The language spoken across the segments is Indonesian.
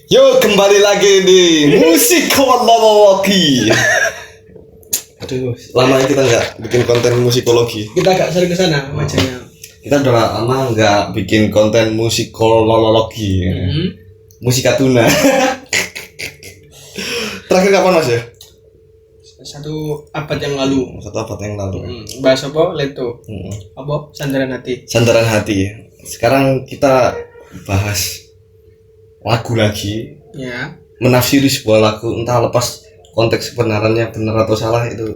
Yo, kembali lagi di musikologi. Aduh, lama kita nggak bikin konten musikologi. Kita agak sering kesana macamnya. Kita udah lama nggak bikin konten musikologi. Musikatuna. Terakhir kapan Mas ya? Satu abad yang lalu. Bahas apa? Leto. Apa? Sandaran hati. Sandaran hati. Sekarang kita bahas lagu lagi. Ya. Menafsiri sebuah lagu, entah lepas konteks kebenarannya benar atau salah itu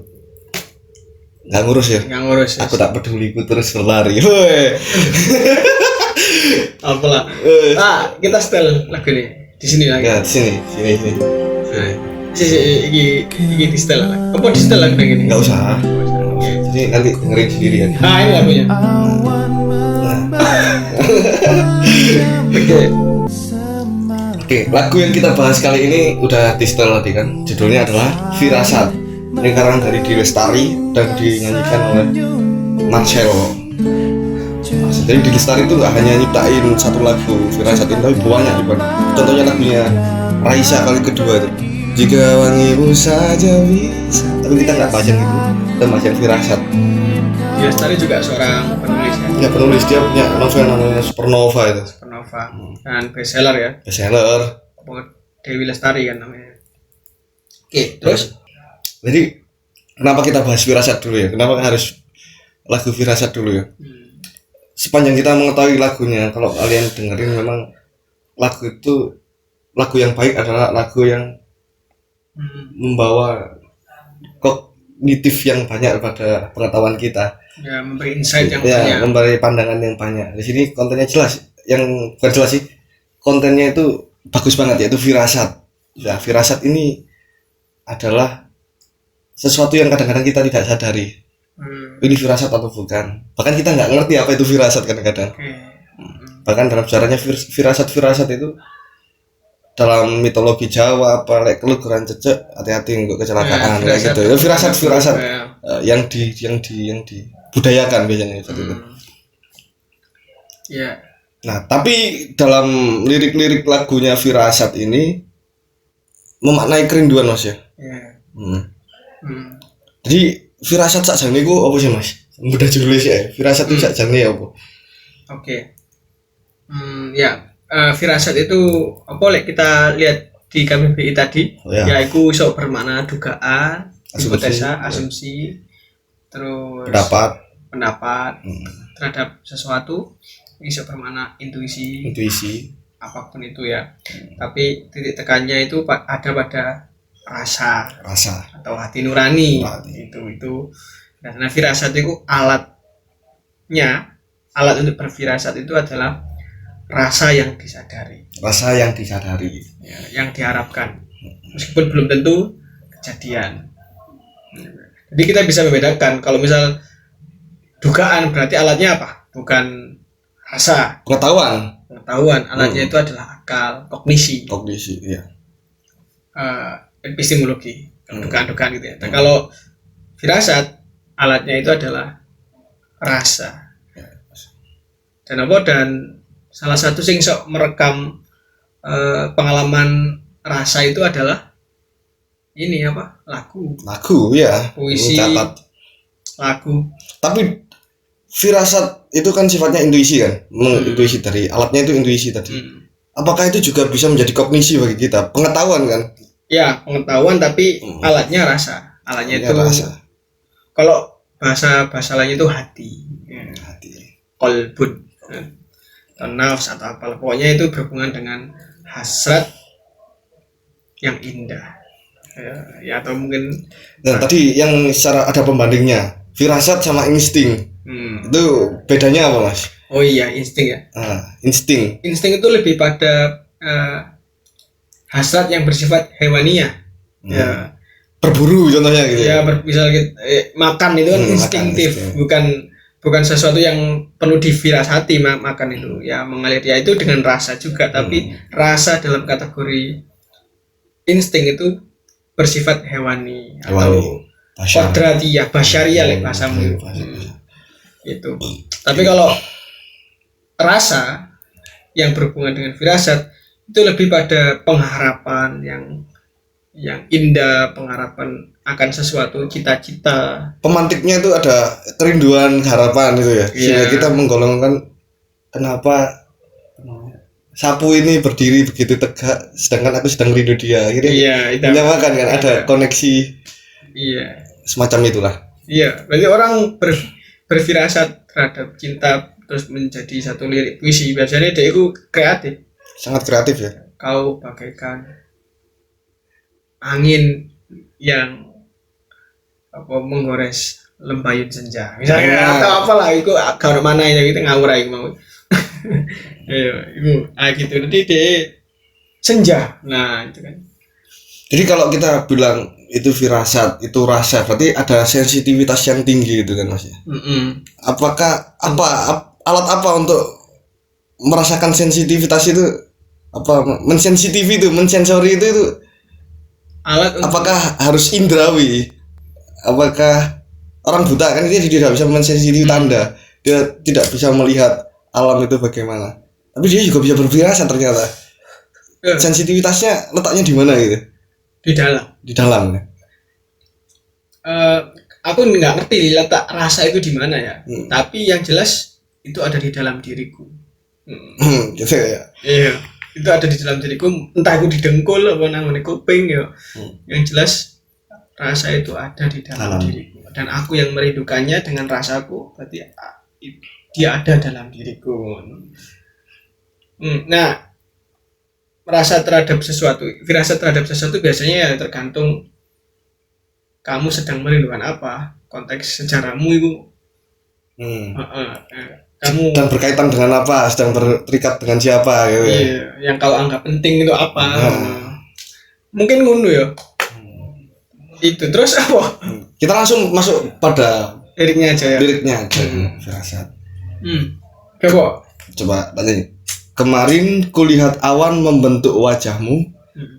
nggak ngurus ya. Nggak ngurus. Aku tak peduli, ku terus berlari. Woi. Apalah. Kita setel lagu ini di sini lagi. Ya, sini. Ini di setel. Apa di setel lagu ini? Nggak usah. Jadi nanti dengerin sendiri ya. Ini lagunya. Oke, lagu yang kita bahas kali ini udah di setel tadi kan. Judulnya adalah Firasat. Ini karang dari Di Lestari dan dinyanyikan oleh Marcello. Jadi Di Lestari itu nggak hanya nyiptain satu lagu Firasat ini, tapi banyak juga. Contohnya lagunya Raisa kali kedua itu. Jika wangimu saja bisa. Tapi kita nggak bahas yang itu, kita bahas yang Firasat. Di Lestari juga seorang penulis ya. Ya, penulis, dia punya novel namanya Supernova itu. Supernova dan bestseller ya. Bestseller. Dewi Lestari kan namanya. Oke, terus jadi kenapa kita bahas Firasat dulu ya? Kenapa harus lagu Firasat dulu ya? Sepanjang kita mengetahui lagunya, kalau kalian dengerin memang lagu itu, lagu yang baik adalah lagu yang membawa kognitif yang banyak pada pengetahuan kita. Ya, memberi insight yang ya, banyak. Memberi pandangan yang banyak. Di sini kontennya jelas, yang bukan jelas sih, kontennya itu bagus banget, yaitu Firasat. Ya, Firasat ini adalah sesuatu yang kadang-kadang kita tidak sadari. Ini firasat atau bukan? Bahkan kita nggak ngerti apa itu firasat kadang-kadang. Bahkan dalam sejarahnya firasat itu dalam mitologi Jawa apa lek keluguran cecek, hati-hati untuk kecelakaan kayak gitu. Itu firasat yang dibudayakan biasanya seperti itu. Ya. Nah, tapi dalam lirik-lirik lagunya Firasat ini memaknai kerinduan Mas ya. Jadi firasat sakjane iku apa sih Mas? Mudah judulnya sih ya. Firasat itu sakjane apa? Oke. Firasat itu apa kita lihat di KBBI tadi, yaitu iso bermakna dugaan, hipotesa, asumsi, terus pendapat terhadap sesuatu, iso bermakna intuisi, apapun itu ya. Tapi titik tekannya itu ada pada rasa atau hati nurani. Itu. Nah, firasat itu alat untuk berfirasat itu adalah rasa yang disadari ya, yang diharapkan meskipun belum tentu kejadian. Jadi kita bisa membedakan kalau misal dugaan berarti alatnya apa? Bukan rasa, pengetahuan. Alatnya itu adalah akal, kognisi ya. Epistemologi, dugaan gitu ya. Nah, kalau firasat alatnya itu adalah rasa. Dan salah satu sing sok merekam pengalaman rasa itu adalah ini apa? Lagu ya. Puisi, lagu. Tapi firasat itu kan sifatnya intuisi kan? Intuisi dari alatnya itu intuisi tadi. Apakah itu juga bisa menjadi kognisi bagi kita? Pengetahuan kan? Ya, pengetahuan tapi alatnya rasa. Alatnya itu rasa. Kalau bahasa lainnya itu hati. Qalbun. Atau nafs atau apa. Pokoknya itu berhubungan dengan hasrat yang indah. Ya atau mungkin tadi yang secara ada pembandingnya. Firasat sama insting. Itu bedanya apa, Mas? Oh iya, insting ya. Insting itu lebih pada hasrat yang bersifat hewaniah. Ya, berburu contohnya gitu. Ya, misalnya makan itu kan instinktif, bukan sesuatu yang perlu difirasati. Makan itu ya mengalir ya itu dengan rasa juga, tapi rasa dalam kategori insting itu bersifat hewani. Atau kodratiyah, basyariyah bahasamu. Itu. Tapi kalau rasa yang berhubungan dengan firasat itu lebih pada pengharapan yang indah, pengharapan akan sesuatu, cita-cita. Pemantiknya itu ada kerinduan, harapan itu ya. Sehingga kita menggolongkan kenapa sapu ini berdiri begitu tegak sedangkan aku sedang rindu dia. Akhirnya menyamakan kan, ada koneksi. Iya. Semacam itulah. Iya, berarti orang berfirasat terhadap cinta terus menjadi satu lirik puisi. Biasanya dia itu kreatif. Sangat kreatif ya. Kau bagaikan angin yang menggores lembayun senja. Misalnya atau apalah itu kalau mana yang kita ngawur aja mau. Iya, itu gitu. Nanti dia senja. Nah, itu kan. Jadi kalau kita bilang itu firasat, itu rasa, berarti ada sensitivitas yang tinggi gitu kan Mas ya. Apakah alat apa untuk merasakan sensitivitas itu? Apa mensensori itu alat apakah harus indrawi? Apakah orang buta kan dia tidak bisa mensensitif tanda, dia tidak bisa melihat alam itu bagaimana, tapi dia juga bisa berfirasat ternyata. Sensitivitasnya letaknya di mana gitu? Di dalam ya. Aku nggak ngerti letak rasa itu di mana ya, tapi yang jelas itu ada di dalam diriku. Gitu ya. Iya, itu ada di dalam diriku, entah aku di dengkul apa namanya kuping ya. Yang jelas rasa itu ada di dalam diriku dan aku yang merindukannya dengan rasaku, berarti dia ada dalam diriku. Nah, merasa terhadap sesuatu, firasat terhadap sesuatu biasanya ya tergantung kamu sedang merindukan apa, konteks sejarahmu itu. Kamu sedang berkaitan dengan apa, sedang terikat dengan siapa gitu. Iya, yang kau anggap penting itu apa. Mungkin ngono ya. Itu terus apa? Kita langsung masuk pada liriknya aja ya. Firasat. Coba tanya. Kemarin kulihat awan membentuk wajahmu,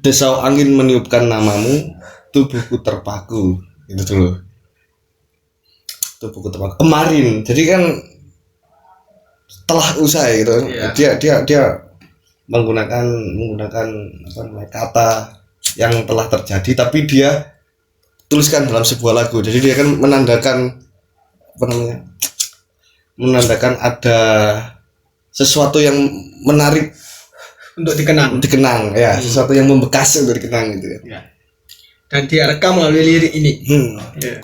desau angin meniupkan namamu, tubuhku terpaku. Itu dulu. Tubuhku terpaku. Kemarin, jadi kan setelah usai gitu. Dia menggunakan apa namanya, kata yang telah terjadi, tapi dia tuliskan dalam sebuah lagu. Jadi dia kan menandakan apa namanya? Menandakan ada sesuatu yang menarik untuk dikenang ya, sesuatu yang membekas untuk dikenang gitu ya. Dan dia rekam melalui lirik ini.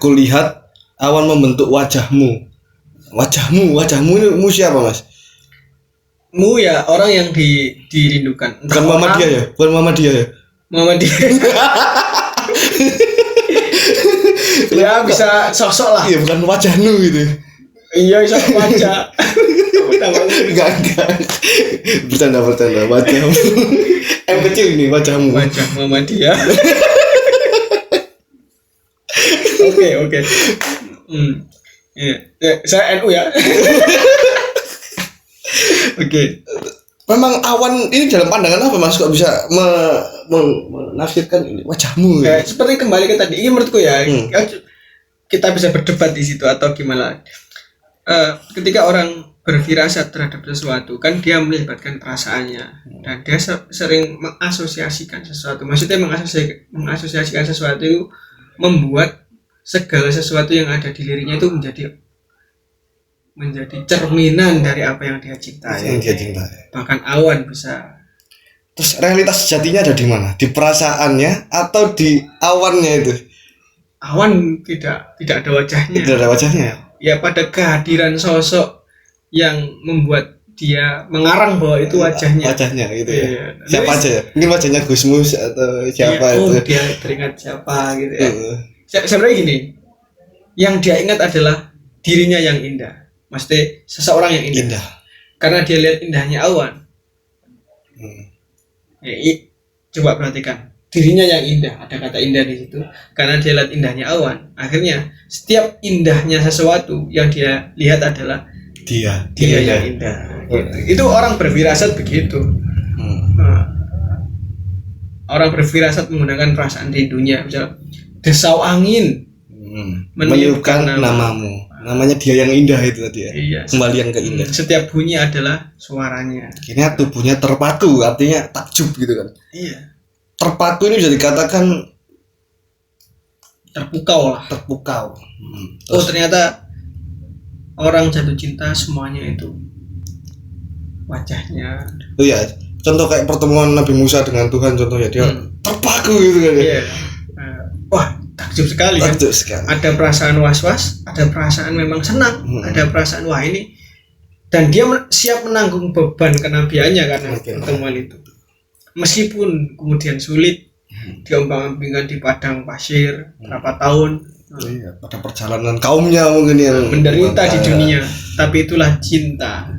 Kulihat awan membentuk wajahmu ini siapa Mas? Mu ya orang yang dirindukan. Bukan Muhammadiyah ya? Muhammadiyah. Ya bisa sosok lah. Iya, bukan wajahmu gitu. Iya, bisa wajah. Enggak. Bercanda wajahmu. Yang kecil ini wajahmu. Wajah Muhammadiyah. Oke. Iya. Saya NU ya. Oke. Memang awan ini dalam pandangan apa Mas kok bisa menafsirkan ini wajahmu? Seperti kembali ke tadi. Ini menurutku ya. Kita bisa berdebat di situ atau gimana. Ketika orang berfirasat terhadap sesuatu kan dia melibatkan perasaannya dan dia sering mengasosiasikan sesuatu. Maksudnya mengasosiasikan sesuatu itu membuat segala sesuatu yang ada di dirinya itu menjadi cerminan dari apa yang dia cintai. Bahkan awan bisa. Terus realitas sejatinya ada di mana? Di perasaannya atau di awannya itu? Awan tidak ada wajahnya. Tidak ada wajahnya. Ya pada kehadiran sosok yang membuat dia mengarang bahwa itu wajahnya gitu ya. Iya. Siapa aja ya? Mungkin wajahnya Gusmus atau siapa itu. Dia teringat siapa gitu ya. Sebenarnya gini, yang dia ingat adalah dirinya yang indah. Maksudnya seseorang yang indah. Karena dia lihat indahnya awan. Coba perhatikan, dirinya yang indah, ada kata indah di situ. Karena dia lihat indahnya awan, akhirnya setiap indahnya sesuatu yang dia lihat adalah dia yang indah. Itu orang berfirasat begitu. Orang berfirasat menggunakan perasaan rindunya. Misal desau angin meniupkan namamu. namanya dia yang indah itu tadi ya. Iya. Kembali yang ke indah. Setiap bunyi adalah suaranya. Akhirnya tubuhnya terpaku, artinya takjub gitu kan. Iya. Terpaku ini bisa dikatakan terpukau lah. Terpukau. Oh ternyata orang jatuh cinta semuanya itu wajahnya. Oh ya, contoh kayak pertemuan Nabi Musa dengan Tuhan, contohnya dia terpaku gitu kan. Iya. Wah takjub sekali kan. Takjub sekali. Ada perasaan was-was, ada perasaan memang senang, ada perasaan wah ini, dan dia siap menanggung beban kenabiannya karena pertemuan itu. Meskipun kemudian sulit, diombang-ambingkan di padang pasir berapa tahun. Iya, pada perjalanan kaumnya mungkin yang menderita di dunia, tapi itulah cinta.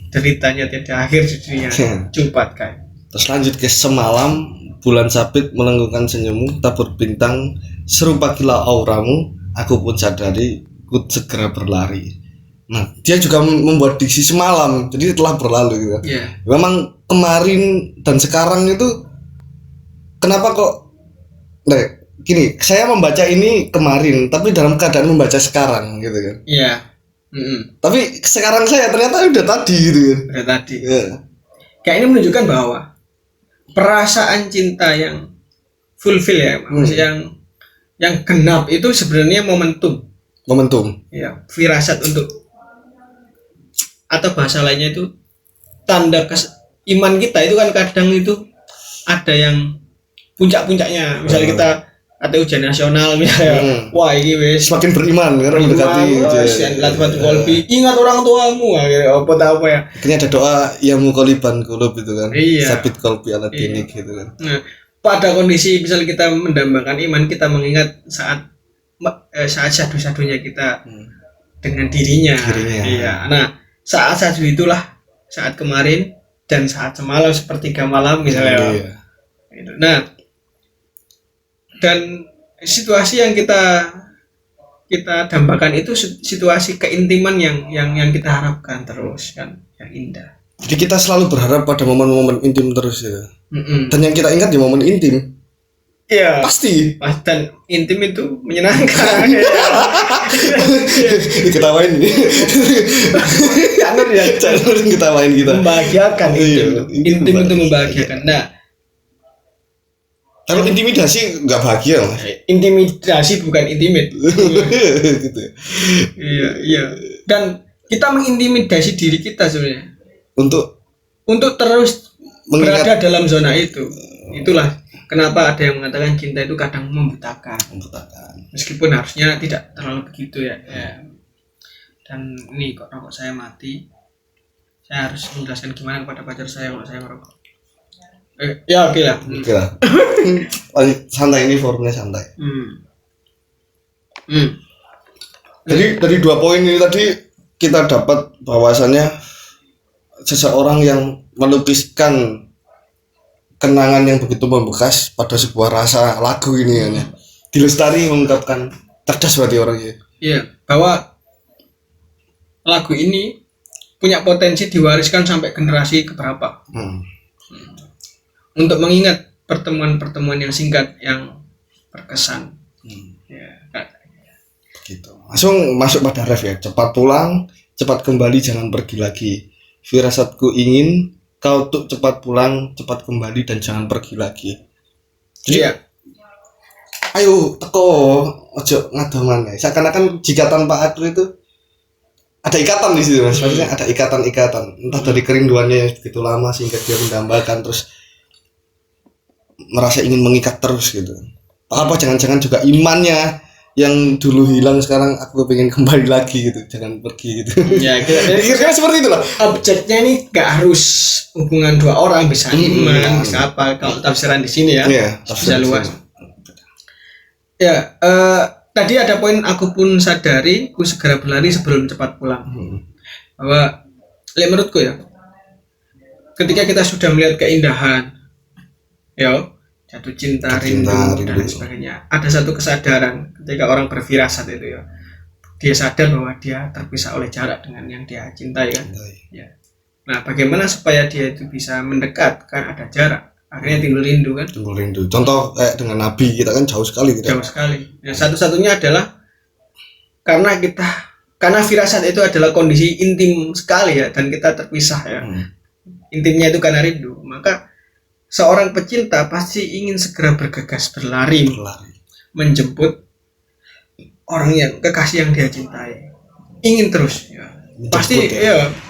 Deritanya tidak akhir di dunia. Jumat kan. Terus lanjut ke semalam bulan sabit melengkungkan senyummu, tabur bintang serupa kilau auramu, aku pun sadari ku segera berlari. Nah, dia juga membuat diksi semalam, jadi telah berlalu gitu. Yeah. Memang kemarin dan sekarang itu kenapa kok gini, saya membaca ini kemarin tapi dalam keadaan membaca sekarang gitu kan. Iya. Tapi sekarang saya ternyata udah tadi gitu kan. Udah tadi. Yeah. Kayak ini menunjukkan bahwa perasaan cinta yang fulfill ya, maksudnya yang genap itu sebenarnya momentum. Ya, firasat untuk, atau bahasa lainnya itu tanda iman kita itu kan kadang itu ada yang puncak-puncaknya. Misalnya kita ada ujian nasional misalnya, wah ini wes semakin beriman karena mendekati Latifatu Kolbi, ingat orang tuamu apa ya. Akhirnya ada doa ya mukoliban kulub itu kan. Iya. Sabit kolbi ala dinik gitu kan. Nah, pada kondisi misalnya kita mendambakan iman, kita mengingat saat syahdu-syahdunya kita dengan dirinya. Iya. Nah, saat syahdu itulah saat kemarin dan saat semalam sepertiga malam misalnya. Iya. Nah, dan situasi yang kita dambakan itu situasi keintiman yang kita harapkan terus kan, yang indah. Jadi kita selalu berharap pada momen-momen intim terus ya. Dan yang kita ingat di momen intim. Iya. Pasti. Dan intim itu menyenangkan. Diketawain ini. Jangan ketawain kita. Membahagiakan intim itu membahagiakan. Nah, kalau intimidasi nggak bahagia lah. Intimidasi bukan intimate. Gitu. Iya. Dan kita mengintimidasi diri kita sebenarnya. Untuk terus berada dalam zona itu. Itulah kenapa ada yang mengatakan cinta itu kadang membutakan. Meskipun harusnya tidak terlalu begitu ya. Dan ini kok rokok saya mati. Saya harus menjelaskan gimana kepada pacar saya kalau saya merokok. Ya oke lah. Santai, ini formnya santai. Jadi dari 2 poin ini tadi kita dapat bahwasannya seseorang yang melukiskan kenangan yang begitu membekas pada sebuah rasa lagu ini ya. Dilestari mengungkapkan cerdas berarti orangnya. Iya, bahwa lagu ini punya potensi diwariskan sampai generasi keberapa. Untuk mengingat pertemuan-pertemuan yang singkat yang berkesan. Ya, gitu. Langsung masuk pada ref ya. Cepat pulang, cepat kembali, jangan pergi lagi. Firasatku ingin kau tuh cepat pulang, cepat kembali dan jangan pergi lagi. Jadi, ayo teko, ojo ngadoman ya. Seakan-akan jika tanpa aku itu ada ikatan di situ mas. Maksudnya ada ikatan-ikatan. Entah dari kerinduannya yang begitu lama sehingga dia mendambakan terus merasa ingin mengikat terus gitu. Apa jangan-jangan juga imannya yang dulu hilang sekarang aku pengen kembali lagi gitu, jangan pergi gitu. Ya kira-kira seperti itulah. Objeknya ini gak harus hubungan 2 orang, bisa iman, bisa apa. Kalau tafsiran di sini ya, bisa luas. Ya, tadi ada poin aku pun sadari, ku segera berlari sebelum cepat pulang. Bahwa, menurutku ya, ketika kita sudah melihat keindahan, jatuh cinta, rindu dan sebagainya, ada satu kesadaran ketika orang berfirasat itu ya, dia sadar bahwa dia terpisah oleh jarak dengan yang dia cintai kan. Ya. Nah, bagaimana supaya dia itu bisa mendekat, kan ada jarak, akhirnya timbul rindu kan. Timbul rindu. Contoh kayak dengan Nabi kita kan jauh sekali. Jauh sekali. Ya, satu-satunya adalah karena kita karena firasat itu adalah kondisi intim sekali ya, dan kita terpisah ya. Intimnya itu karena rindu, maka seorang pecinta pasti ingin segera bergegas berlari. Menjemput orang yang kekasih yang dia cintai, ingin terus ya.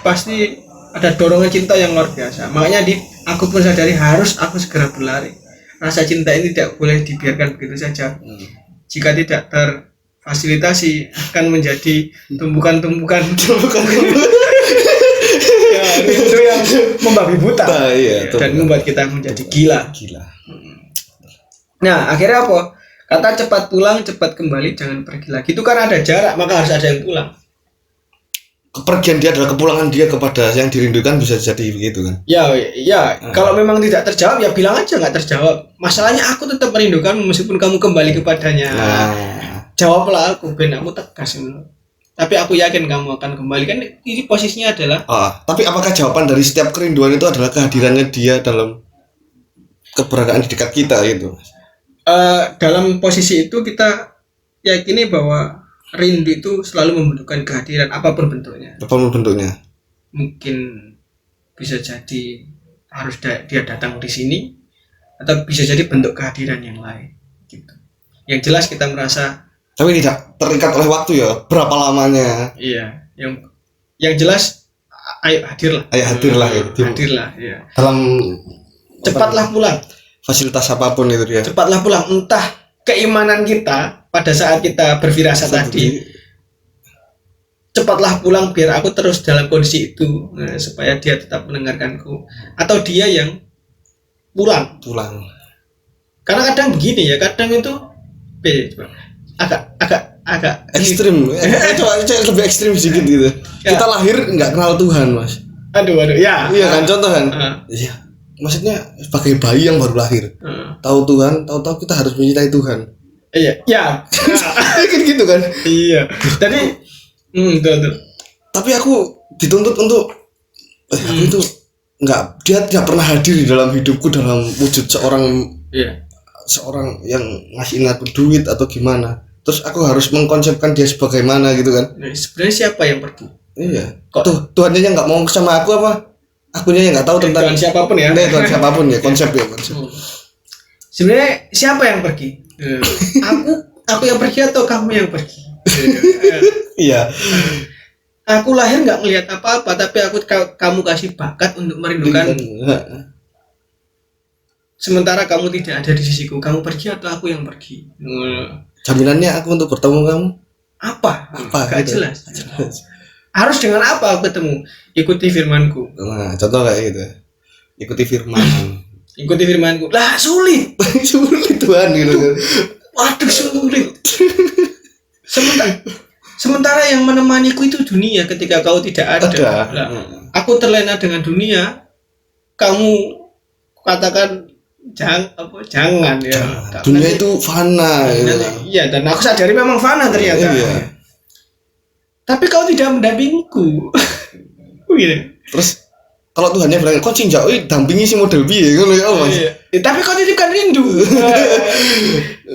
Pasti ada dorongan cinta yang luar biasa. Makanya aku pun sadari harus aku segera berlari. Rasa cinta ini tidak boleh dibiarkan begitu saja. Jika tidak terfasilitasi akan menjadi tumbukan-tumbukan ya, itu yang membabi buta dan membuat kita menjadi gila. Nah, akhirnya apa? Kata cepat pulang, cepat kembali, jangan pergi lagi. Itu kan ada jarak, maka harus ada yang pulang. Kepergian dia adalah kepulangan dia kepada yang dirindukan, bisa jadi begitu kan? Ya. Kalau memang tidak terjawab ya bilang aja nggak terjawab. Masalahnya aku tetap merindukanmu meskipun kamu kembali kepadanya. Jawablah aku, ben aku tegas. Tapi aku yakin kamu akan kembali, kan ini posisinya adalah. Tapi apakah jawaban dari setiap kerinduan itu adalah kehadirannya dia dalam keberadaan di dekat kita gitu? Dalam posisi itu kita yakini bahwa rindu itu selalu membutuhkan kehadiran apapun bentuknya. Mungkin bisa jadi harus dia datang di sini, atau bisa jadi bentuk kehadiran yang lain gitu. Yang jelas kita merasa tapi tidak terikat oleh waktu ya, berapa lamanya. Iya, yang jelas ayo hadirlah ya. Dalam cepatlah pulang. Fasilitas apapun itu dia. Cepatlah pulang, entah keimanan kita pada saat kita berfirasat tadi. Cepatlah pulang biar aku terus dalam kondisi itu, supaya dia tetap mendengarkanku, atau dia yang pulang. Karena kadang begini ya, kadang itu agak ekstrim. Coba lebih ekstrim sedikit gitu. Ya. Kita lahir nggak kenal Tuhan, Mas. Aduh ya. Iya kan, contoh kan. Iya. Maksudnya sebagai bayi yang baru lahir, tahu Tuhan, tahu kita harus mencintai Tuhan. Iya. Kan gitu kan? Iya. Tadi, betul. Tapi aku dituntut untuk, aku itu dia tidak pernah hadir di dalam hidupku dalam wujud seorang yang ngasih aku duit atau gimana. Terus aku harus mengkonsepkan dia sebagaimana gitu kan? Sebenarnya siapa yang pergi? Iya. Tuhannya yang nggak mau sama aku apa? Akunya yang nggak tahu tentang Tuhan siapapun ya. Tuhan siapapun ya, konsep. Sebenarnya siapa yang pergi? Aku yang pergi atau kamu yang pergi? Iya. Aku lahir nggak melihat apa-apa, tapi kamu kasih bakat untuk merindukan. Sementara kamu tidak ada di sisiku, kamu pergi atau aku yang pergi? Jaminannya aku untuk bertemu kamu? Apa? Gak gitu. Jelas. Harus dengan apa aku ketemu? Ikuti firmanku. Nah, contoh kayak gitu. Ikuti firmanku. Lah sulit Tuhan gitu. Waduh sulit. Sementara yang menemaniku itu dunia ketika kau tidak ada. Nah, aku terlena dengan dunia. Kamu katakan jangan ya. Dunia itu fana. Iya, dan aku sadari memang fana ternyata. Iya. Tapi kau tidak mendampingiku. Gini. Terus kalau Tuhannya bilang, kau cinjau, dampingi si model biye ngono ya, Mas. Tapi kau titipkan rindu.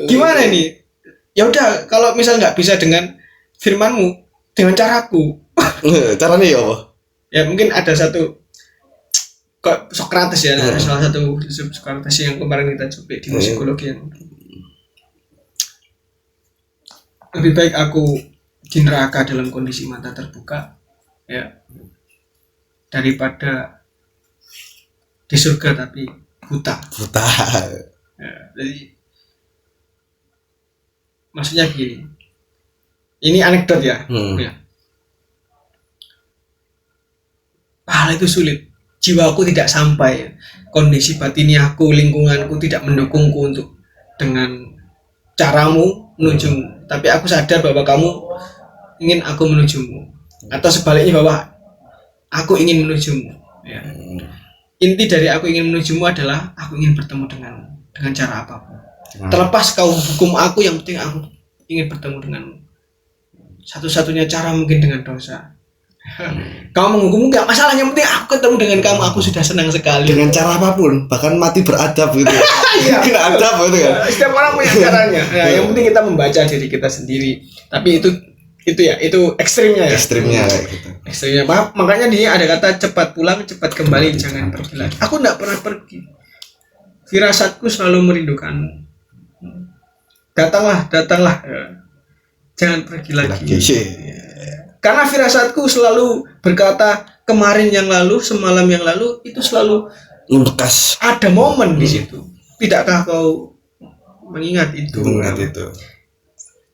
Gimana nih? Ya udah, kalau misal nggak bisa dengan firmanmu, dengan caraku. Caranya ya apa? Ya mungkin ada satu kok Sokrates ya, salah satu Sokrates yang kemarin kita coba di psikologi yang lebih baik aku di neraka dalam kondisi mata terbuka ya daripada di surga tapi buta ya, jadi maksudnya gini, ini anekdot ya. Pahala itu sulit, jiwaku tidak sampai, kondisi batiniahku, lingkunganku tidak mendukungku untuk dengan caramu menujumu, tapi aku sadar bahwa kamu ingin aku menujumu, atau sebaliknya bahwa aku ingin menujumu ya. Inti dari aku ingin menujumu adalah aku ingin bertemu dengan cara apapun. Terlepas kau hukum aku, yang penting aku ingin bertemu denganmu. Satu-satunya cara mungkin dengan dosa. Kamu menghukumku nggak masalah, yang penting aku ketemu dengan kamu, aku sudah senang sekali. Dengan cara apapun, bahkan mati beradab gitu. Kena adab gitu kan. Setiap orang punya caranya. Nah, yang penting kita membaca diri kita sendiri. Tapi itu itu ya, itu ekstrimnya ya. Ekstrimnya kayak gitu. Ekstrimnya. Makanya dia ada kata cepat pulang, cepat kembali, jangan pergi lagi. Aku enggak pernah pergi. Firasatku selalu merindukanmu. Datanglah. Jangan pergi lagi. Karena firasatku selalu berkata kemarin yang lalu, semalam yang lalu itu selalu membekas. Ada momen di situ. Tidakkah kau mengingat itu?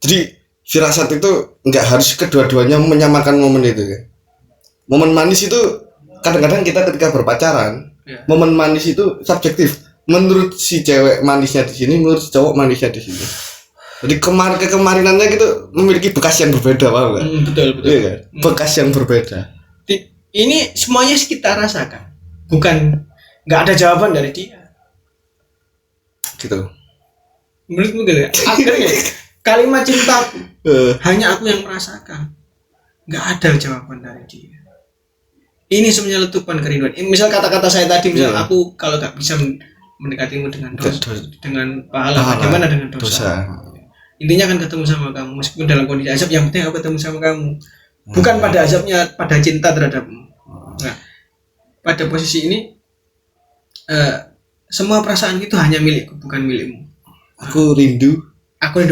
Jadi firasat itu nggak harus kedua-duanya menyamakan momen itu kan. Momen manis itu kadang-kadang kita ketika berpacaran, momen manis itu subjektif. Menurut si cewek manisnya di sini, menurut si cowok manisnya di sini. Jadi kemarinannya gitu memiliki bekas yang berbeda, paham nggak? Betul. Iya kan? Bekas yang berbeda. Ini semuanya kita rasakan. Bukan nggak ada jawaban dari dia. Gitu. Menurutmu gitu ya? Akhirnya kalimat cintaku hanya aku yang merasakan. Nggak ada jawaban dari dia. Ini sebenarnya letupan kerinduan. Misal kata-kata saya tadi, misal aku kalau nggak bisa mendekatimu dengan dosa, dengan pahala, bagaimana dengan dosa? Intinya akan ketemu sama kamu meskipun dalam kondisi azab, yang penting aku ketemu sama kamu. Bukan pada azabnya, pada cinta terhadapmu. Nah, pada posisi ini semua perasaan itu hanya milikku, bukan milikmu. Aku rindu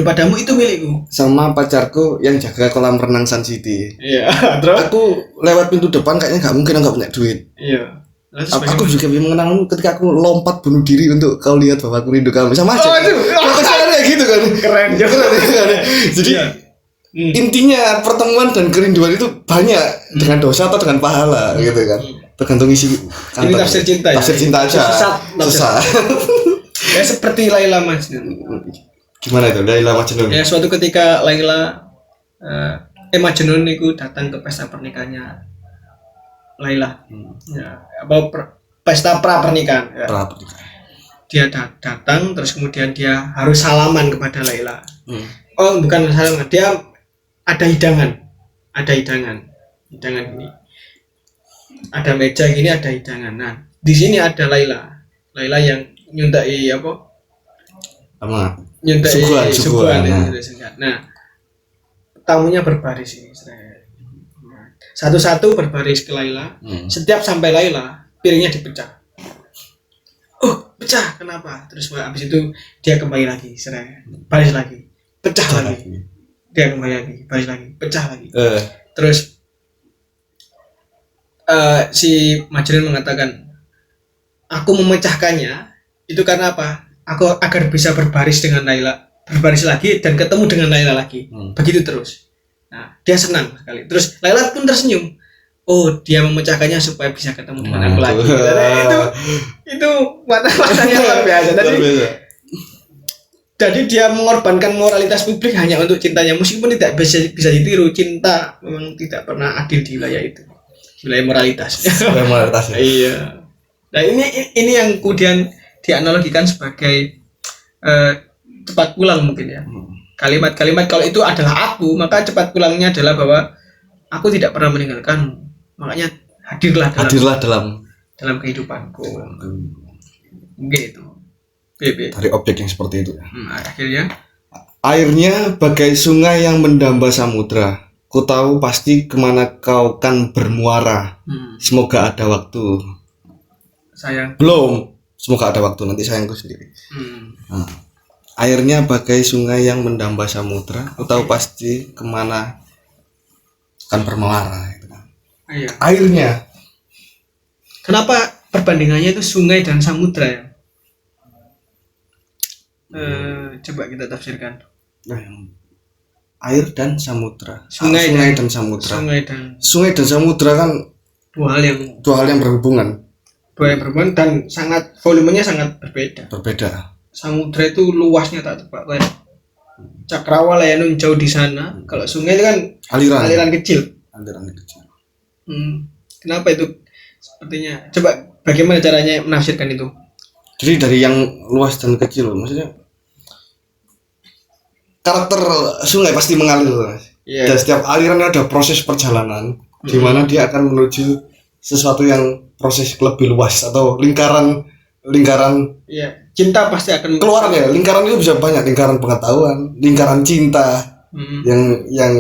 padamu, itu milikku. Sama pacarku yang jaga kolam renang Sun City. Iya. Terus aku lewat pintu depan kayaknya nggak mungkin nggak punya duit. Iya. Aku juga mengenalmu ketika aku lompat bunuh diri untuk kau lihat bahwa aku rindu kamu, sama aja. Kayak gitu kan. Keren kan. Jadi intinya pertemuan dan kerinduan itu banyak dengan dosa atau dengan pahala gitu kan. Tergantung isi kantong. Ini tafsir cinta ya. Tafsir cinta aja. Sesat. Ya seperti Laila Majnun. Gimana itu Laila Majnun? Ya suatu ketika Laila Majnun itu datang ke pesta pernikahannya Laila. Ya, pesta pra pernikahan. Ya. Dia datang terus kemudian dia harus salaman kepada Laila. Oh, bukan salaman, dia ada hidangan. Hidangan ini. Ada meja gini, ada hidangan. Nah, di sini ada Laila yang nyuntai apa? Nyuntai suguhan. Nah, tamunya berbaris ini. Satu-satu berbaris ke Laila. Setiap sampai Laila, piringnya dipecah. Oh, pecah. Kenapa? Terus habis itu dia kembali lagi, baris lagi. Pecah lagi. Dia kembali lagi, baris lagi. Pecah lagi. Terus si Majnun mengatakan, aku memecahkannya itu karena apa? Aku agar bisa berbaris dengan Laila, berbaris lagi dan ketemu dengan Laila lagi. Begitu terus. Nah, dia senang sekali. Terus Laila pun tersenyum. Oh, dia memecahkannya supaya bisa ketemu dengan aku lagi. Itu mata-matanya luar biasa. Jadi dia mengorbankan moralitas publik hanya untuk cintanya, meskipun tidak bisa ditiru. Cinta memang tidak pernah adil di wilayah itu. Wilayah moralitas. Iya. Nah, ini yang kemudian dianalogikan sebagai cepat pulang mungkin ya. Kalimat-kalimat kalau itu adalah aku, maka cepat pulangnya adalah bahwa aku tidak pernah meninggalkanmu. Makanya hadirlah dalam kehidupanku. Gitu. Dari objek yang seperti itu. Akhirnya airnya bagai sungai yang mendamba samudra. Ku tahu pasti kemana kau kan bermuara. Semoga ada waktu. Sayang. Belum. Semoga ada waktu, nanti sayangku sendiri. Airnya bagai sungai yang mendamba samudra. Ku tahu pasti kemana kan bermuara. Iya. Airnya. Kenapa perbandingannya itu sungai dan samudra ya? Coba kita tafsirkan. Air dan samudra. Sungai dan samudra. Sungai dan samudra kan dua hal yang berhubungan. Dan sangat volumenya sangat berbeda. Samudra itu luasnya tak tebak kan. Cakrawala yang jauh di sana. Kalau sungai itu kan aliran kecil. Kenapa itu sepertinya? Coba bagaimana caranya menafsirkan itu? Jadi dari yang luas dan kecil, maksudnya karakter sungai pasti mengalir. Dan setiap aliran ada proses perjalanan di mana dia akan menuju sesuatu yang proses lebih luas atau lingkaran. Iya, cinta pasti akan keluar ya. Lingkaran itu bisa banyak, lingkaran pengetahuan, lingkaran cinta, yang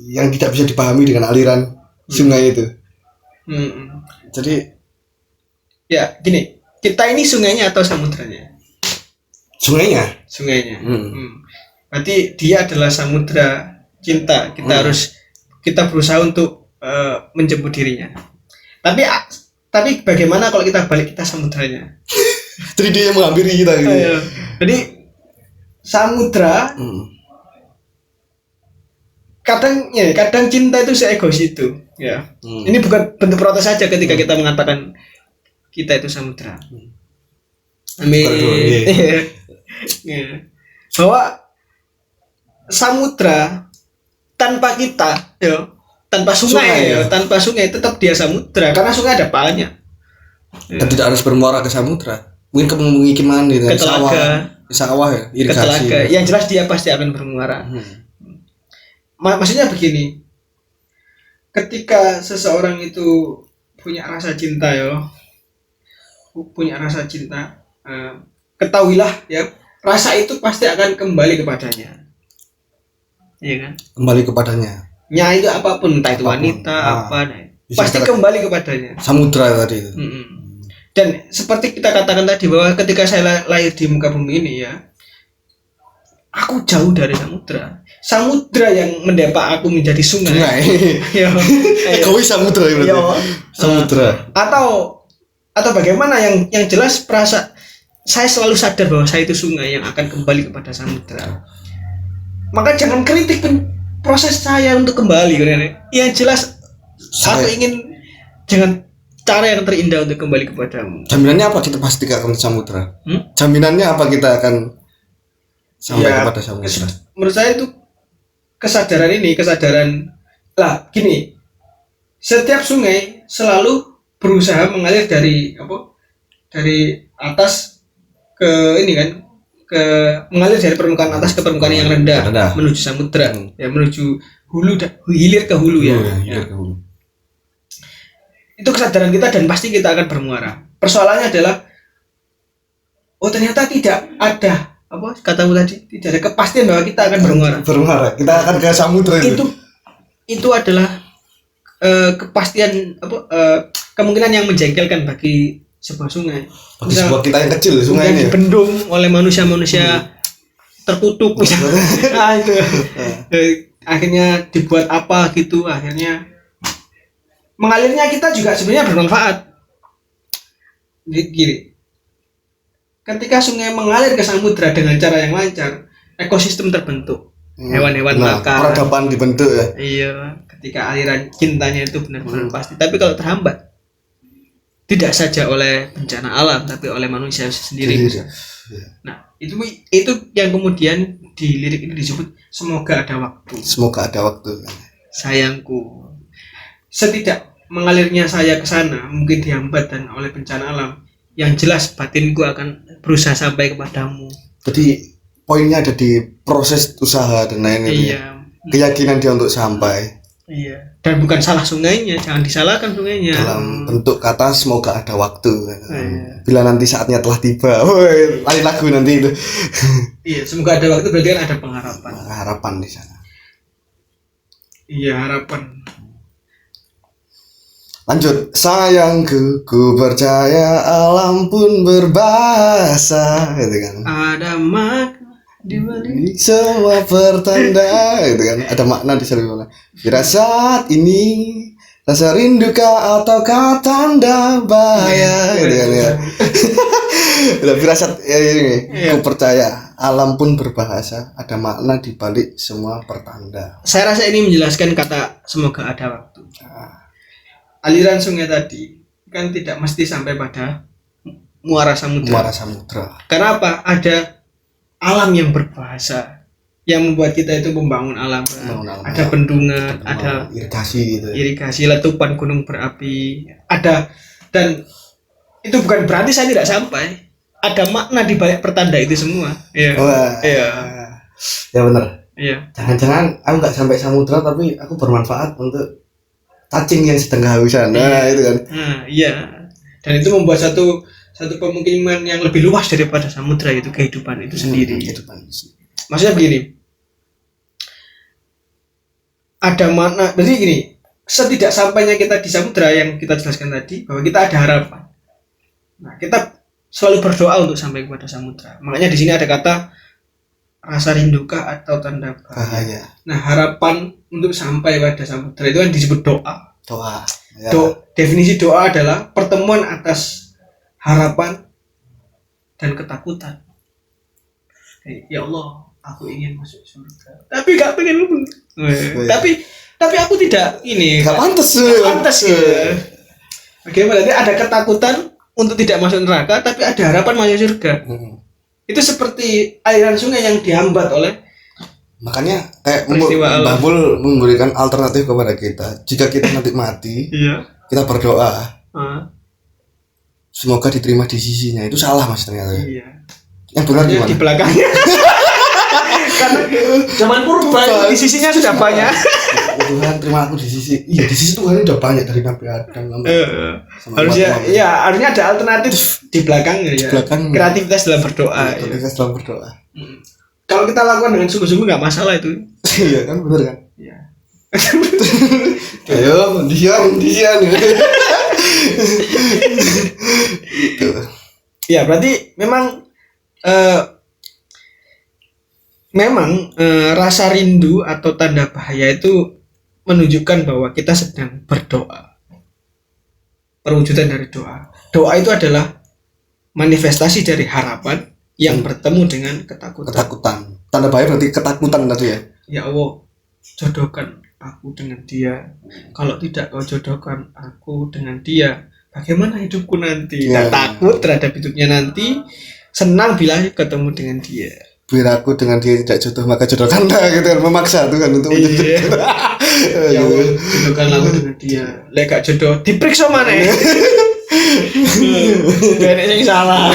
yang tidak bisa dipahami dengan aliran sungai itu. Jadi ya gini, kita ini sungainya atau samudranya? Sungainya. Berarti dia adalah samudra cinta. Kita berusaha untuk menjemput dirinya. Tapi bagaimana kalau kita balik, kita samudranya? Jadi dia yang menghampiri kita gitu. Jadi samudra kadang cinta itu seegois itu ya. Ini bukan bentuk protes saja ketika kita mengatakan kita itu samudra. Amin. Bahwa samudra tanpa kita ya, tanpa sungai tetap dia samudra, karena sungai ada banyak. Dan tidak harus bermuara ke samudra. Mungkin ke pemukiman gitu, ke sawah ya, irigasi. Yang jelas dia pasti akan bermuara. Maksudnya begini, ketika seseorang itu punya rasa cinta ketahuilah ya, rasa itu pasti akan kembali kepadanya, iya kan? Kembali kepadanya. Ya itu apapun, entah itu wanita pasti kembali kepadanya. Samudra tadi itu. Dan seperti kita katakan tadi bahwa ketika saya lahir di muka bumi ini ya, aku jauh dari samudra. Samudra yang mendepak aku menjadi sungai. Egois samudra itu. Samudra. Atau bagaimana yang jelas saya selalu sadar bahwa saya itu sungai yang akan kembali kepada samudra. Maka jangan kritik proses saya untuk kembali. Yang jelas aku ingin dengan cara yang terindah untuk kembali kepadamu. Jaminannya apa kita pasti akan ke samudra? Jaminannya apa kita akan sampai kepada samudra? Menurut saya itu kesadaran lah gini, setiap sungai selalu berusaha mengalir dari atas ke mengalir dari permukaan atas ke permukaan yang rendah. Menuju samudra ya, menuju hilir ke hulu ya. Hilir ke hulu. Itu kesadaran kita dan pasti kita akan bermuara. Persoalannya adalah ternyata tidak ada katamu tadi, tidak ada kepastian bahwa kita akan bermuara. Kita akan ke samudra itu adalah kepastian kemungkinan yang menjengkelkan bagi sebuah sungai. Bagi sebuah kita yang kecil sungai ini dibendung oleh manusia-manusia terkutuk misalnya. Itu akhirnya dibuat apa gitu, akhirnya mengalirnya kita juga sebenarnya bermanfaat. Gini, ketika sungai mengalir ke samudra dengan cara yang lancar, ekosistem terbentuk, hewan-hewan makan, peradaban dibentuk ya. Iya, ketika aliran cintanya itu benar-benar pasti. Tapi kalau terhambat, tidak saja oleh bencana alam, tapi oleh manusia sendiri. Nah, itu yang kemudian di lirik ini disebut semoga ada waktu. Semoga ada waktu. Sayangku, setidak mengalirnya saya ke sana mungkin dihambat dan oleh bencana alam, yang jelas batinku akan berusaha sampai kepadamu. Jadi poinnya ada di proses usaha dan lain-lain. Iya. Keyakinan dia untuk sampai. Iya. Dan bukan salah sungainya, jangan disalahkan sungainya. Dalam bentuk kata semoga ada waktu. Iya. Bila nanti saatnya telah tiba. Lain lagu nanti itu. Iya, semoga ada waktu berarti kan ada pengharapan. Harapan di sana. Iya, harapan. Lanjut, sayangku, ku percaya alam pun berbahasa, gitu kan. Ada makna di balik semua pertanda, gitu kan. Ada makna di sana. Firasat ini, rasa rindukah ataukah tanda bahaya, gitu kan ya. Udah firasat ya ini. Ku percaya alam pun berbahasa, ada makna di balik semua pertanda. Saya rasa ini menjelaskan kata semoga ada waktu. Aliran sungai tadi kan tidak mesti sampai pada muara samudra. Karena apa? Ada alam yang berbahasa yang membuat kita itu membangun alam. Ada bendungan, ada irigasi gitu. Irigasi, letupan gunung berapi. Ada, dan itu bukan berarti saya tidak sampai. Ada makna di balik pertanda itu semua. Iya. Ya benar. Iya. Jangan-jangan aku nggak sampai samudra tapi aku bermanfaat untuk cacing yang sedang kehausan. Itu kan. Iya. Dan itu membuat satu pemukiman yang lebih luas daripada samudra, itu kehidupan itu sendiri. Kehidupan. Maksudnya begini. ada makna. Jadi gini, setidak sampainya kita di samudra yang kita jelaskan tadi, bahwa kita ada harapan. Nah, kita selalu berdoa untuk sampai kepada samudra. Makanya di sini ada kata rasa rindukah atau tanda bahaya. Nah, harapan untuk sampai pada samudra itu kan disebut doa. Doa. Ya. Definisi doa adalah pertemuan atas harapan dan ketakutan. Ya Allah, aku ingin masuk surga, tapi gak pengen. Tapi aku tidak ini. Gak pantas. Ya. Bagaimana? Jadi ada ketakutan untuk tidak masuk neraka, tapi ada harapan masuk surga. Itu seperti aliran sungai yang dihambat oleh. Makanya kayak Mbah Mul memberikan alternatif kepada kita. Jika kita nanti mati, kita berdoa. Semoga diterima di sisinya. Itu salah Mas ternyata. Iya. Yang benar gimana? Di belakangnya. Karena zaman purba di sisinya sudah banyak. Tuhan terima aku di sisi. Iya, di sisi Tuhan udah banyak dari Nabi Adam. Harusnya ada alternatif di belakangnya ya. Kreativitas dalam berdoa. Kreativitas dalam berdoa. Kalau kita lakukan dengan sungguh-sungguh nggak masalah itu. Iya kan, benar kan? Iya. Ayo, diam. Ya, berarti memang rasa rindu atau tanda bahaya itu menunjukkan bahwa kita sedang berdoa. Perwujudan dari doa. Doa itu adalah manifestasi dari harapan yang bertemu dengan ketakutan. Tanda bahaya berarti ketakutan tadi ya. Ya Allah, jodohkan aku dengan dia. Kalau tidak kau jodohkan aku dengan dia, bagaimana hidupku nanti? Nah, takut terhadap hidupnya nanti, senang bila ketemu dengan dia. Bila aku dengan dia tidak jodoh, maka jodohkanlah gitu kan, memaksa Tuhan untuk menjodohkan. Ya Allah, jodohkanlah aku dengan dia. Lek gak jodoh, diperiksa mana ya? Gak ada yang salah.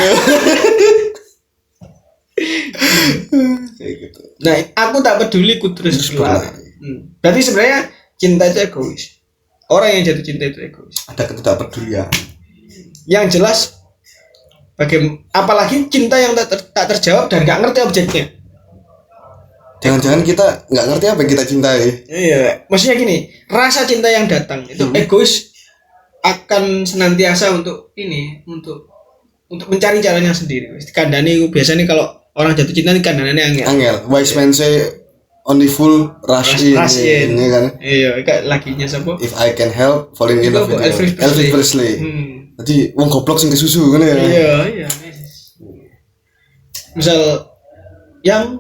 Kayak gitu. Nah, aku tak peduli ku terus berlari. Berarti sebenarnya cinta itu egois. Orang yang jatuh cinta itu egois. Ada ketidakpedulian. Yang jelas, apalagi cinta yang tak terjawab dan gak ngerti objeknya. Jangan-jangan kita gak ngerti apa yang kita cintai. Iya, maksudnya gini, rasa cinta yang datang itu egois akan senantiasa untuk mencari caranya sendiri. Kandani biasanya kalau orang jatuh cinta ini kandanannya angel. Wise man say only fool rush in. Ini kan. Iya, kayak laginya siapa? If I can help, fall in love with Elvis Presley. Jadi wong goblok sing kesusu kan ya. Iya. Misal yang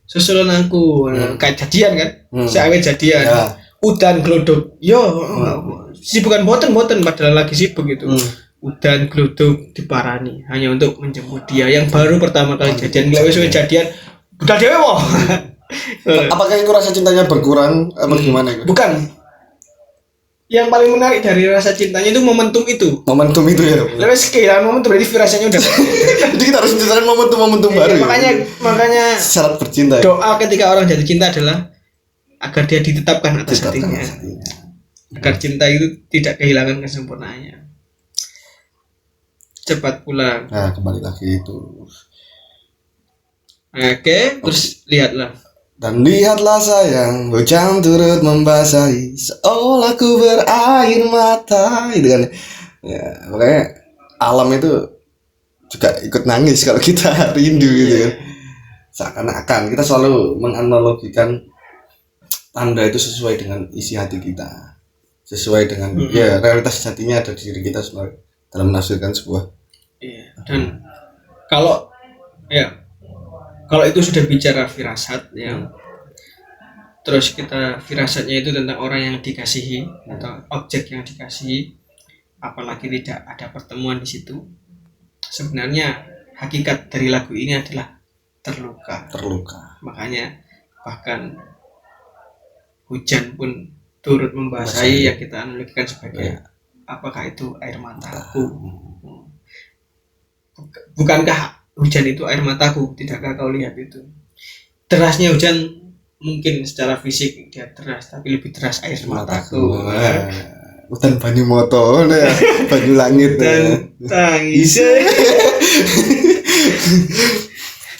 susulan aku kayak jadian kan. Saya jadian. Udan glodok. Sibukan boten padahal lagi sibuk gitu. Udan glodok diparani hanya untuk menjemput dia yang baru pertama kali jadian. Wis jadian udah dewe wah. Apakah itu rasa cintanya berkurang apa gimana itu? Bukan. Yang paling menarik dari rasa cintanya itu momentum itu. Momentum itu ya. Lebih sekian momentum berarti firasatnya udah. Jadi kita harus menciptakan momentum baru. Makanya syarat bercinta. Doa ketika orang jatuh cinta adalah agar dia ditetapkan atas hatinya. Agar cinta itu tidak kehilangan kesempurnaannya. Cepat pulang. Nah, kembali lagi itu. Oke, terus lihatlah. Dan lihatlah sayang, hujan turut membasahi seolah ku berair mata, gitu kan. Ya, makanya alam itu juga ikut nangis kalau kita rindu gitu kan. Seakan-akan kita selalu menganalogikan tanda itu sesuai dengan isi hati kita. Sesuai dengan realitas sejatinya ada di diri kita sebenarnya dalam menafsirkan sebuah. Iya. Dan kalau itu sudah bicara firasat yang terus kita firasatnya itu tentang orang yang dikasihi atau objek yang dikasihi, apalagi tidak ada pertemuan di situ, sebenarnya hakikat dari lagu ini adalah terluka. Makanya bahkan hujan pun turut membasahi yang kita analogikan sebagai apakah itu air mataku. Bukankah hujan itu air mataku? Tidakkah kau lihat itu? Derasnya hujan mungkin secara fisik dia deras, tapi lebih deras air mataku. Hutan banyu moto, banyu langit dan tangis.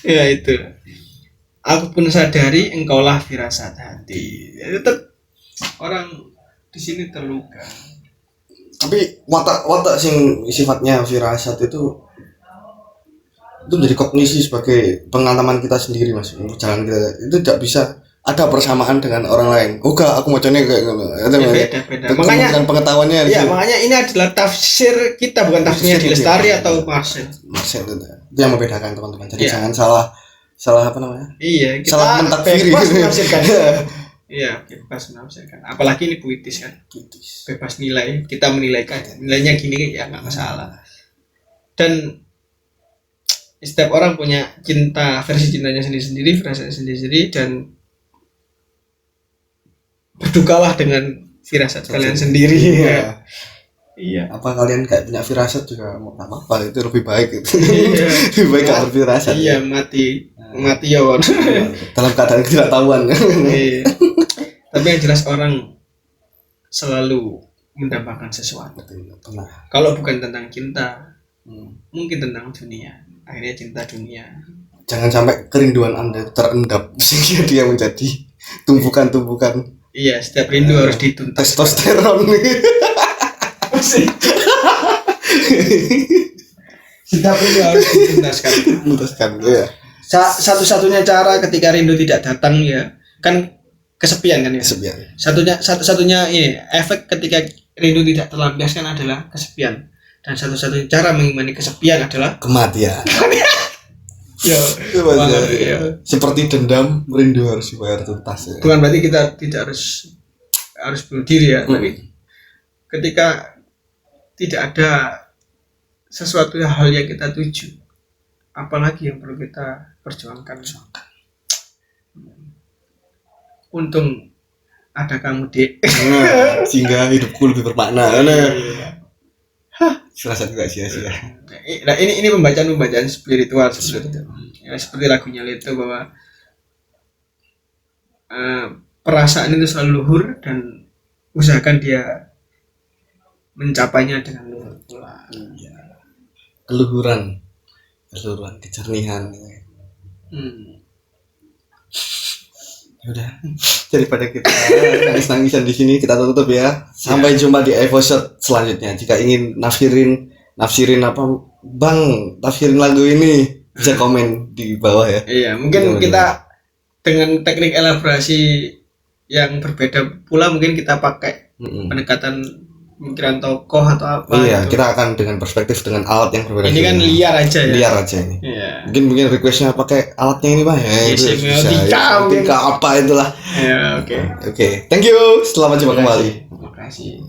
Ya itu. Aku pun sadari engkaulah firasat hati. Itu orang di sini terluka. Tapi watak sing sifatnya firasat itu menjadi kognisi sebagai pengalaman kita sendiri, Mas. Jalan kita itu tidak bisa ada persamaan dengan orang lain. Enggak, aku macamnya kayak gitu. Beda. Makanya pengetahuannya. Ya, makanya ini adalah tafsir kita, bukan tafsirnya Lestari atau Marcel. Itu yang membedakan, teman-teman. Jadi jangan salah apa namanya? Iya, kita salah mentakfiri. Bebas menafsirkan. Iya, bebas menafsirkan. Apalagi ini puitis kan. Bebas nilai. Kita menilai nilainya gini ya nggak masalah. Dan setiap orang punya versi cintanya sendiri-sendiri, firasatnya sendiri-sendiri, dan berdukalah dengan firasat kalian sendiri. Iya. Iya. Apa kalian kayak punya firasat juga mau apa itu lebih baik gitu. Iya. Lebih baik gak berfirasat. Iya, mati ya kan. Dalam keadaan ketidaktahuan. Iya. Tapi yang jelas orang selalu mendapatkan sesuatu. Kalau bukan tentang cinta, mungkin tentang dunia. Akhirnya cinta dunia. Jangan sampai kerinduan Anda terendap sehingga dia menjadi tumpukan-tumpukan. Iya, setiap rindu harus dituntas. Testosteron. Setiap rindu harus dituntaskan. Ya. Satu-satunya cara ketika rindu tidak datang ya kan kesepian kan ya. Kesepian. Satu-satunya ini efek ketika rindu tidak terlampiaskan adalah kesepian. Dan satu-satunya cara mengimani kesepian adalah kematian. Ya, seperti dendam, rindu harus dibayar tuntas. Ya. Bukan berarti kita tidak harus bunuh diri ya, tapi ketika tidak ada sesuatu hal yang kita tuju, apalagi yang perlu kita perjuangkan. Untung ada kamu, Dek. Sehingga hidupku lebih bermakna. Firasat juga sia-sia. Nah, ini pembacaan spiritual ya, seperti lagunya Leto bahwa perasaan itu selalu luhur dan usahakan dia mencapainya dengan luhur pula. Keluhuran, kejernihan. Udah, daripada kita nangis-nangisan di sini, kita tutup ya. Sampai jumpa di episode selanjutnya. Jika ingin nafsirin apa, Bang, tafsirin lagu ini, bisa komen di bawah ya. Iya, mungkin kita dengan teknik elaborasi yang berbeda pula, mungkin kita pakai pendekatan pemikiran tokoh atau apa. Iya, itu. Kita akan dengan perspektif dengan alat yang berbeda. Ini kan liar aja ya. Liar aja ini. Iya. Mungkin requestnya pakai alatnya ini, Pak. Ya, itu bisa. Apa itulah. Ya, oke. Oke. Thank you. Selamat jumpa kembali. Terima kasih.